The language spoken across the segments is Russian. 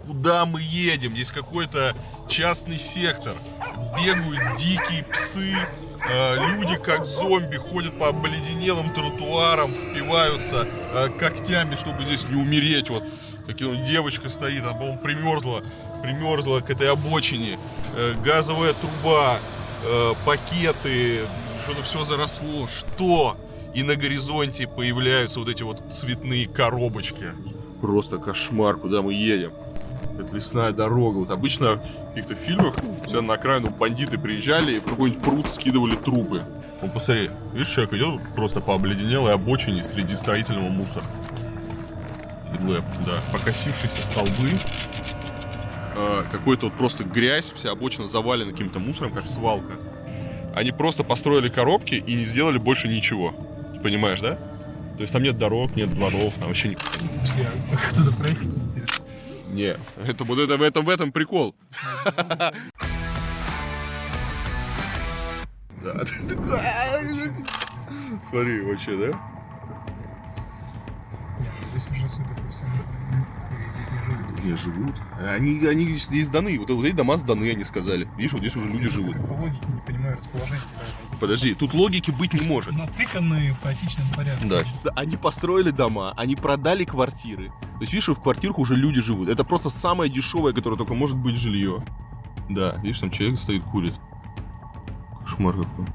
куда мы едем? Здесь какой-то частный сектор. Бегают дикие псы. Люди как зомби ходят по обледенелым тротуарам, впиваются когтями, чтобы здесь не умереть. Вот девочка стоит, она, по-моему, примерзла к этой обочине. Газовая труба, пакеты, что-то все заросло. Что? И на горизонте появляются вот эти вот цветные коробочки. Просто кошмар, куда мы едем. Это лесная дорога. Вот обычно в каких-то фильмах всегда на окраину бандиты приезжали и в какой-нибудь пруд скидывали трупы. Вот посмотри, видишь, человек идет просто по обледенелой обочине среди строительного мусора. Лэп, да, покосившиеся столбы. Какой-то вот просто грязь, вся обочина завалена каким-то мусором, как свалка. Они просто построили коробки и не сделали больше ничего. Понимаешь, да? То есть там нет дорог, нет дворов, там вообще никакого. А туда проехать интересно? Не, это в этом прикол. Да, смотри, вообще, да? Нет, здесь уже, судя по всему, здесь не живут. Не живут. Они здесь сданы. Вот эти дома сданы, они сказали. Видишь, вот здесь уже люди живут. По логике не понимаю расположение. Подожди, тут логики быть не может. Натыканные в хаотичном порядке. Да. Они построили дома, они продали квартиры. То есть, видишь, в квартирах уже люди живут. Это просто самое дешевое, которое только может быть жилье. Да, видишь, там человек стоит, курит. Кошмар какой.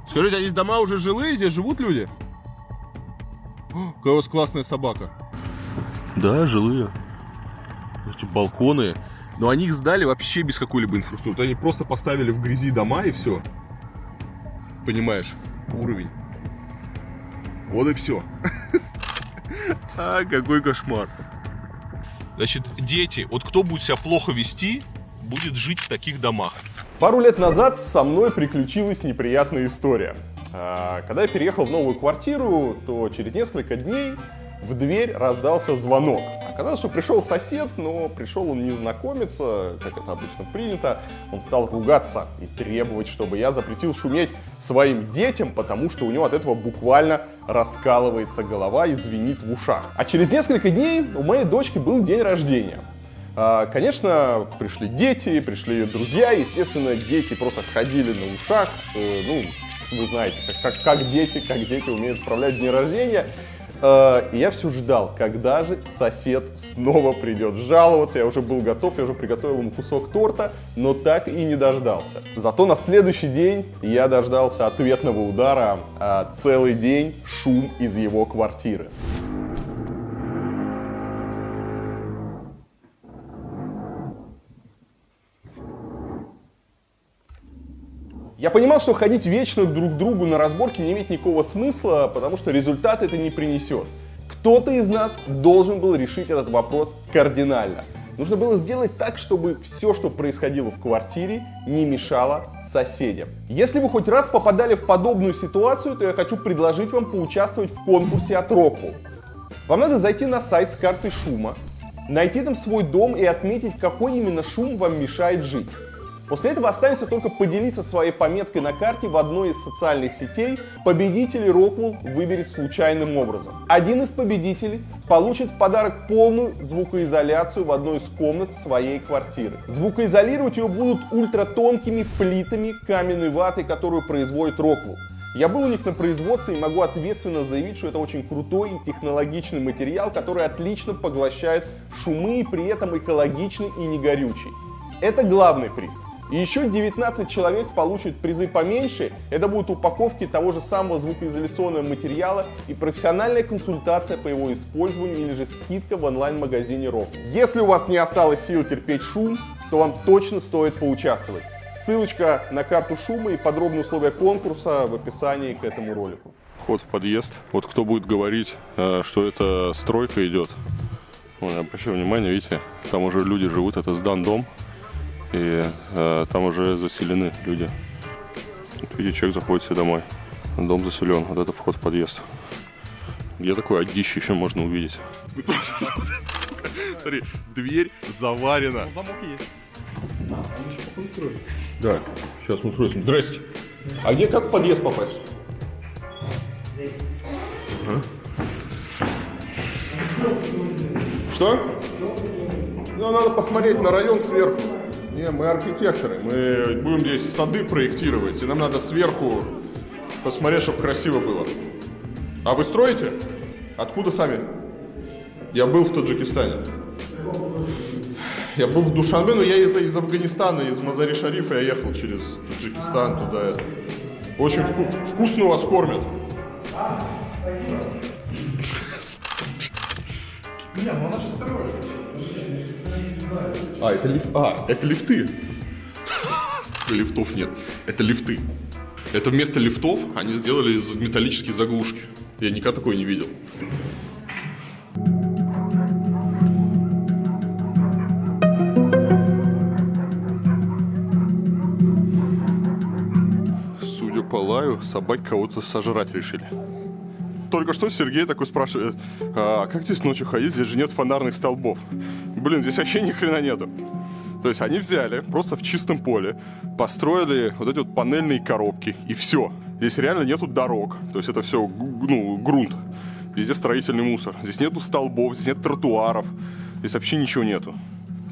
Скажите, а здесь дома уже жилые, здесь живут люди? О, какая у вас классная собака. Да, жилые. Эти балконы. Но они их сдали вообще без какой-либо инфраструктуры. Они просто поставили в грязи дома и все. Понимаешь, уровень. Вот и все. А, какой кошмар. Значит, дети, вот кто будет себя плохо вести, будет жить в таких домах. Пару лет назад со мной приключилась неприятная история. Когда я переехал в новую квартиру, то через несколько дней в дверь раздался звонок. Оказалось, что пришел сосед, но пришел он не знакомиться, как это обычно принято. Он стал ругаться и требовать, чтобы я запретил шуметь своим детям, потому что у него от этого буквально раскалывается голова и звенит в ушах. А через несколько дней у моей дочки был день рождения. Конечно, пришли дети, пришли друзья. Естественно, дети просто ходили на ушах. Вы знаете, как дети умеют справлять день рождения. И я все ждал, когда же сосед снова придет жаловаться. Я уже был готов, я уже приготовил ему кусок торта, но так и не дождался. Зато на следующий день я дождался ответного удара. Целый день шум из его квартиры. Я понимал, что ходить вечно друг к другу на разборки не имеет никакого смысла, потому что результат это не принесет. Кто-то из нас должен был решить этот вопрос кардинально. Нужно было сделать так, чтобы все, что происходило в квартире, не мешало соседям. Если вы хоть раз попадали в подобную ситуацию, то я хочу предложить вам поучаствовать в конкурсе от Rockwell. Вам надо зайти на сайт с картой шума, найти там свой дом и отметить, какой именно шум вам мешает жить. После этого останется только поделиться своей пометкой на карте в одной из социальных сетей. Победителей Rockwell выберет случайным образом. Один из победителей получит в подарок полную звукоизоляцию в одной из комнат своей квартиры. Звукоизолировать ее будут ультратонкими плитами каменной ваты, которую производит Rockwell. Я был у них на производстве и могу ответственно заявить, что это очень крутой и технологичный материал, который отлично поглощает шумы и при этом экологичный и не горючий. Это главный приз. И еще 19 человек получат призы поменьше. Это будут упаковки того же самого звукоизоляционного материала и профессиональная консультация по его использованию или же скидка в онлайн-магазине Rockwell. Если у вас не осталось сил терпеть шум, то вам точно стоит поучаствовать. Ссылочка на карту шума и подробные условия конкурса в описании к этому ролику. Вход в подъезд. Вот кто будет говорить, что это стройка идет. Обращаю внимание, видите, там уже люди живут, это сдан дом. И там уже заселены люди. Вот, видите, человек заходит себе домой. Дом заселен. Вот это вход в подъезд. Где такое одище еще можно увидеть? Смотри, дверь заварена. Замок есть. Он еще пока устроится. Да, сейчас мы устроимся. Здрасте. А где как в подъезд попасть? Что? Ну, надо посмотреть на район сверху. Не, мы архитекторы, мы будем здесь сады проектировать, и нам надо сверху посмотреть, чтобы красиво было. А вы строите? Откуда сами? Я был в Таджикистане. Я был в Душанбе, но я из Афганистана, из Мазари-Шарифа я ехал через Таджикистан туда. Очень вкусно вас кормят. Не, ну она же строится. Это лифты. Лифтов нет. Это лифты. Это вместо лифтов они сделали металлические заглушки. Я никогда такое не видел. Судя по лаю, собаки кого-то сожрать решили. Только что Сергей такой спрашивает: а как здесь ночью ходить, здесь же нет фонарных столбов. Блин, здесь вообще ни хрена нету. То есть они взяли, просто в чистом поле, построили вот эти вот панельные коробки, и все. Здесь реально нету дорог, то есть это все, грунт. Везде строительный мусор. Здесь нету столбов, здесь нет тротуаров, здесь вообще ничего нету.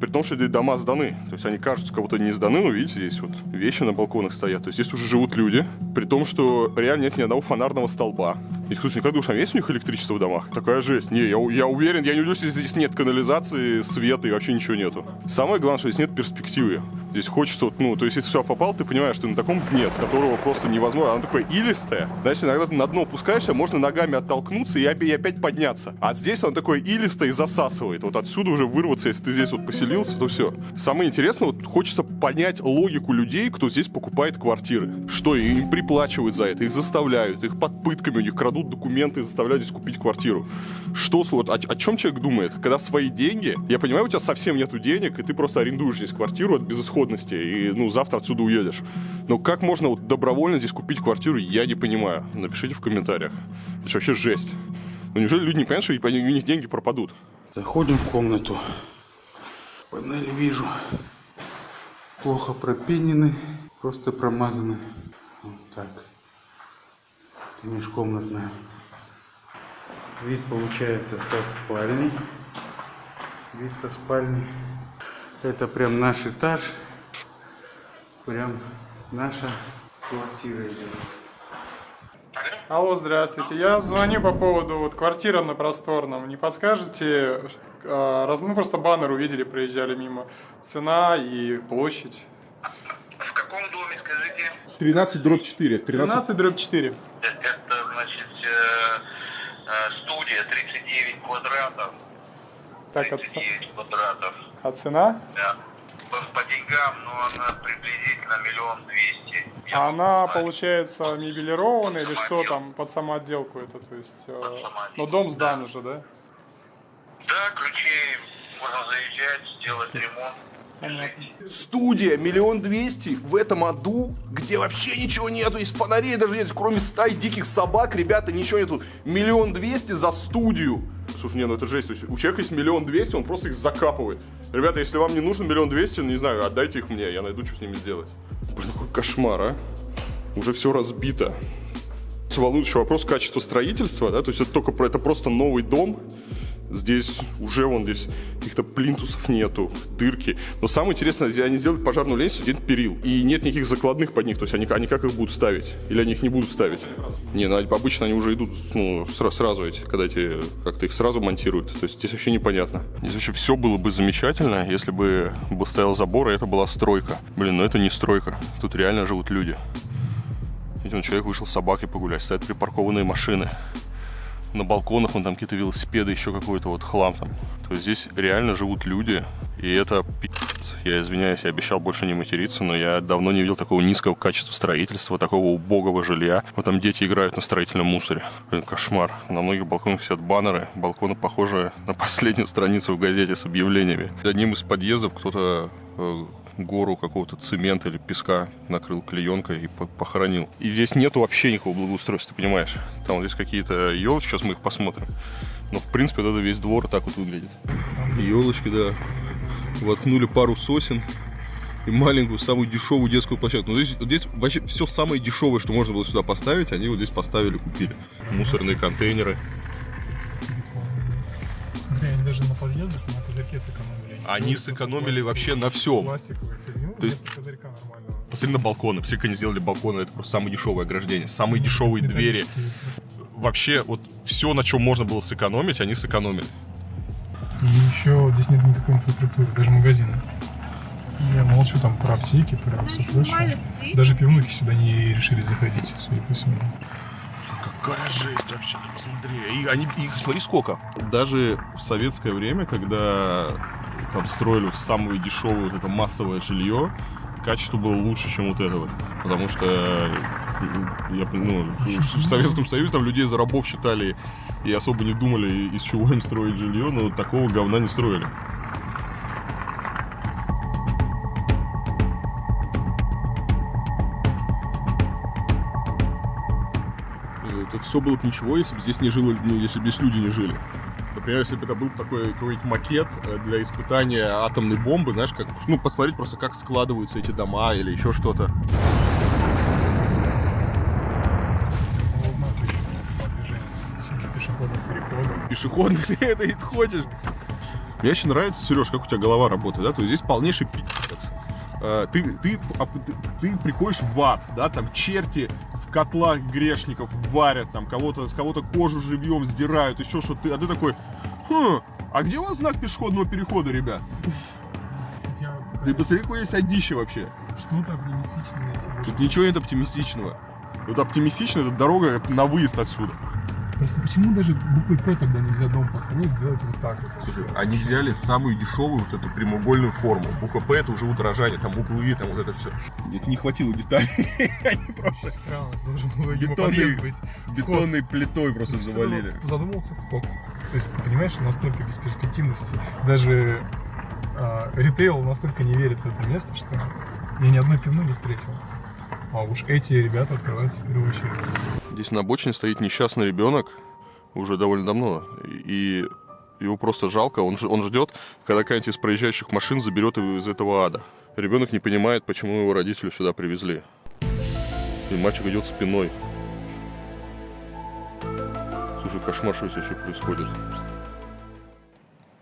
При том, что здесь дома сданы. То есть они кажутся, как будто не сданы, но видите, здесь вот вещи на балконах стоят. То есть здесь уже живут люди. При том, что реально нет ни одного фонарного столба. И, слушай, как думаешь, там есть у них электричество в домах? Такая жесть. Не, я уверен, я не удивлюсь, если здесь нет канализации, света и вообще ничего нету. Самое главное, что здесь нет перспективы. Здесь хочется, вот, то есть если сюда попал, ты понимаешь, что ты на таком дне, с которого просто невозможно. Оно такое илистое. Значит, иногда ты на дно опускаешься, можно ногами оттолкнуться и опять подняться. А здесь оно такое илистое и засасывает. Вот отсюда уже вырваться, если ты здесь вот поселился, то все. Самое интересное, вот хочется понять логику людей, кто здесь покупает квартиры. Что им приплачивают за это, их заставляют, их под пытками, у них крадут документы и заставляют здесь купить квартиру. Что, вот, о чем человек думает? Когда свои деньги, я понимаю, у тебя совсем нету денег, и ты просто арендуешь здесь квартиру от безысходности, и, завтра отсюда уедешь. Но как можно вот добровольно здесь купить квартиру, я не понимаю. Напишите в комментариях. Это же вообще жесть. Ну неужели люди не понимают, что у них деньги пропадут? Заходим в комнату. Панели вижу. Плохо пропенены, просто промазаны. Вот так. Это межкомнатная. Вид получается со спальни. Вид со спальни. Это прям наш этаж. Прям наша квартира идет. Алло, здравствуйте. Я звоню по поводу вот квартиры на Просторном. Не подскажете, просто баннер увидели, проезжали мимо. Цена и площадь. В каком доме, скажите? 13/4. 13/4. Это, значит, студия 39 квадратов. Так, 39 квадратов. а цена? Да. По деньгам, но она приблизительно 1 200 000. А она, получается, мебелированная или что там, под самоотделку это? То есть, но дом сдан уже, да? Да, ключи, можно заезжать, сделать ремонт. Понятно. Студия 1 200 000 в этом аду, где вообще ничего нету, есть фонарей даже нет, кроме стаи диких собак, ребята, ничего нету. 1 200 000 за студию. Слушай, не, ну это жесть. У человека есть 1 200 000, он просто их закапывает. Ребята, если вам не нужно 1 200 000, не знаю, отдайте их мне, я найду, что с ними сделать. Блин, какой кошмар, а. Уже все разбито. Волнует еще вопрос качества строительства, да, то есть это просто новый дом. Здесь уже здесь каких-то плинтусов нету, дырки. Но самое интересное, они сделают пожарную лестницу, где-то перил. И нет никаких закладных под них, то есть они как их будут ставить? Или они их не будут ставить? Не, обычно они уже идут, сразу когда как-то их сразу монтируют. То есть здесь вообще непонятно. Здесь вообще все было бы замечательно, если бы стоял забор, и это была стройка. Блин, но это не стройка. Тут реально живут люди. Видите, человек вышел с собакой погулять, стоят припаркованные машины. На балконах там какие-то велосипеды, еще какой-то хлам там. То есть здесь реально живут люди, и это пи***ц. Я извиняюсь, я обещал больше не материться, но я давно не видел такого низкого качества строительства, такого убогого жилья. Вот там дети играют на строительном мусоре. Блин, кошмар. На многих балконах висят баннеры. Балконы похожи на последнюю страницу в газете с объявлениями. Одним из подъездов кто-то гору какого-то цемента или песка накрыл клеенкой и похоронил. И здесь нету вообще никакого благоустройства, ты понимаешь? Там здесь какие-то елочки, сейчас мы их посмотрим. Но в принципе вот это весь двор так вот выглядит. Елочки, да. Воткнули пару сосен и маленькую, самую дешевую детскую площадку. Но здесь вообще все самое дешевое, что можно было сюда поставить, они вот здесь поставили, купили. Мусорные контейнеры. Смотри, они даже на подъезды, на козырьке сэкономили. Они сэкономили вообще на всем. Пластиковые фигни. То есть- Вместо козырька нормального. Посмотри на балконы. Посмотри, как они сделали балконы. Это просто самое дешевое ограждение. Самые дешевые двери. Вообще, вот все, на чем можно было сэкономить, они сэкономили. И еще здесь нет никакой инфраструктуры, даже магазина. Я молчу там про аптеки, про все прочее. Даже пивнухи сюда не решили заходить, судя по всему. Какая жесть вообще, ты посмотри. И они, их, смотри, сколько. Даже в советское время, когда там строили вот самое дешевое вот это массовое жилье, качество было лучше, чем вот это вот. Потому что в Советском Союзе там людей за рабов считали и особо не думали, из чего им строить жилье, но такого говна не строили. Это все было бы ничего, если бы здесь не жило, если бы здесь люди не жили. Например, если бы это был такой какой-нибудь макет для испытания атомной бомбы, знаешь, как, посмотреть просто, как складываются эти дома или еще что-то. Пешеходный это и ходишь. Мне очень нравится, Сереж, как у тебя голова работает, да? То есть здесь полнейший пи***ц. Ты приходишь в ад, да, там черти в котлах грешников варят, там с кого-то кожу живьем сдирают, еще что-то. А ты такой, а где у вас знак пешеходного перехода, ребят? Ты посмотри, какое есть одище вообще. Что-то оптимистичное найти. Тут ничего нет оптимистичного. Тут оптимистично, это дорога на выезд отсюда. Просто почему даже буквой П тогда нельзя дом построить, делать вот так вот? Слушай, они взяли самую дешевую вот эту прямоугольную форму. Буква П это уже удорожание, там углы, там вот это все. Не хватило деталей. Они просто Странно, должен был, видимо, подъезд быть. бетонной плитой просто завалили. Задумался вход. То есть, ты понимаешь, настолько бесперспективности. Даже ритейл настолько не верит в это место, что я ни одной пивной не встретил. А уж эти ребята открываются в первую очередь. Здесь на обочине стоит несчастный ребенок уже довольно давно. И его просто жалко. Он ждет, когда какая-нибудь из проезжающих машин заберет его из этого ада. Ребенок не понимает, почему его родители сюда привезли. И мальчик идет спиной. Слушай, кошмар, что здесь еще происходит.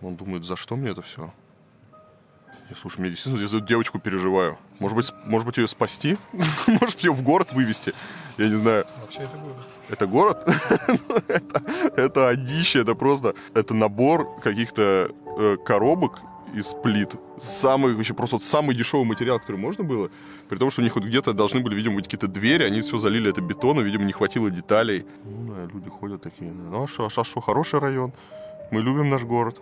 Он думает, за что мне это все? Слушай, я действительно здесь за эту девочку переживаю. Может быть, ее спасти? Может, ее в город вывезти? Я не знаю. Вообще это город. Это город? Это одище, это просто... Это набор каких-то коробок из плит. Просто самый дешевый материал, который можно было. При том, что у них вот где-то должны были, видимо, быть какие-то двери. Они все залили это бетоном, видимо, не хватило деталей. Ну да, люди ходят такие. Ну а что, хороший район. Мы любим наш город.